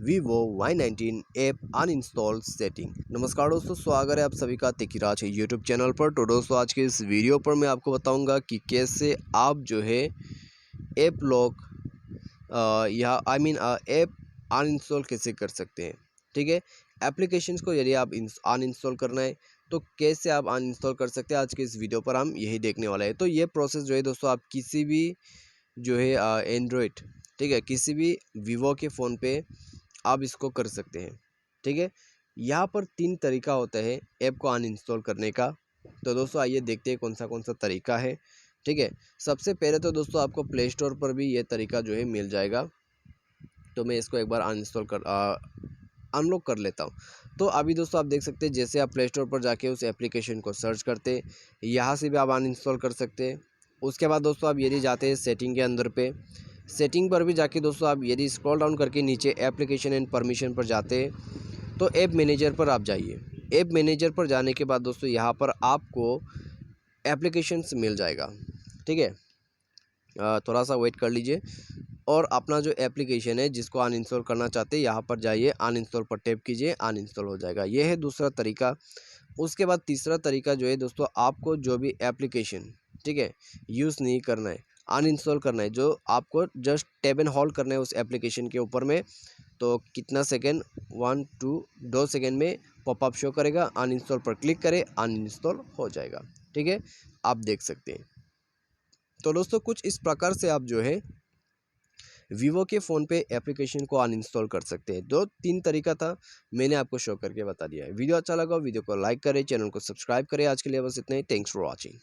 Vivo Y19 app uninstall setting. नमस्कार दोस्तों, स्वागत है आप सभी का राज है यूट्यूब चैनल पर। तो दोस्तों आज के इस वीडियो पर मैं आपको बताऊंगा कि कैसे आप जो है ऐप लॉक या ऐप अनइंस्टॉल कैसे कर सकते हैं। ठीक है, एप्लीकेशंस को यदि आप अनइंस्टॉल करना है तो कैसे आप अनइंस्टॉल कर सकते हैं, आज के इस वीडियो पर हम यही देखने वाले हैं। तो ये प्रोसेस जो है दोस्तों, आप किसी भी जो है एंड्रॉयड, ठीक है, किसी भी वीवो के फ़ोन पे आप इसको कर सकते हैं। ठीक है, यहाँ पर 3 तरीका होता है ऐप को अनइंस्टॉल करने का। तो दोस्तों आइए देखते हैं कौन सा तरीका है। ठीक है, सबसे पहले तो दोस्तों आपको प्ले स्टोर पर भी ये तरीका जो है मिल जाएगा। तो मैं इसको एक बार अनलॉक कर लेता हूँ। तो अभी दोस्तों आप देख सकते हैं, जैसे आप प्ले स्टोर पर जाके उस एप्लीकेशन को सर्च करते, यहाँ से भी आप अनइंस्टॉल कर सकते हैं। उसके बाद दोस्तों आप यदि जाते हैं सेटिंग के अंदर पे, सेटिंग पर भी जाके दोस्तों आप यदि स्क्रॉल डाउन करके नीचे एप्लीकेशन एंड परमिशन पर जाते हैं तो ऐप मैनेजर पर आप जाइए। ऐप मैनेजर पर जाने के बाद दोस्तों यहाँ पर आपको एप्लीकेशंस मिल जाएगा। ठीक है, थोड़ा सा वेट कर लीजिए और अपना जो एप्लीकेशन है जिसको अनइंस्टॉल करना चाहते हैं यहाँ पर जाइए, अनइंस्टॉल पर टैप कीजिए, अनइंस्टॉल हो जाएगा। ये है दूसरा तरीका। उसके बाद तीसरा तरीका जो है दोस्तों, आपको जो भी एप्लीकेशन, ठीक है, यूज़ नहीं करना है, अनइंस्टॉल करना है, जो आपको जस्ट टैब एंड होल्ड करना है उस एप्लीकेशन के ऊपर में, तो कितना सेकेंड 2 सेकेंड में पॉपअप शो करेगा। अनइंस्टॉल पर क्लिक करें, अनइंस्टॉल हो जाएगा। ठीक है, आप देख सकते हैं। तो दोस्तों कुछ इस प्रकार से आप जो है वीवो के फ़ोन पे एप्लीकेशन को अनइंस्टॉल कर सकते हैं। 2-3 तरीका था, मैंने आपको शो करके बता दिया है। वीडियो अच्छा लगा वीडियो को लाइक करें, चैनल को सब्सक्राइब करें। आज के लिए बस इतना ही। Thanks for watching.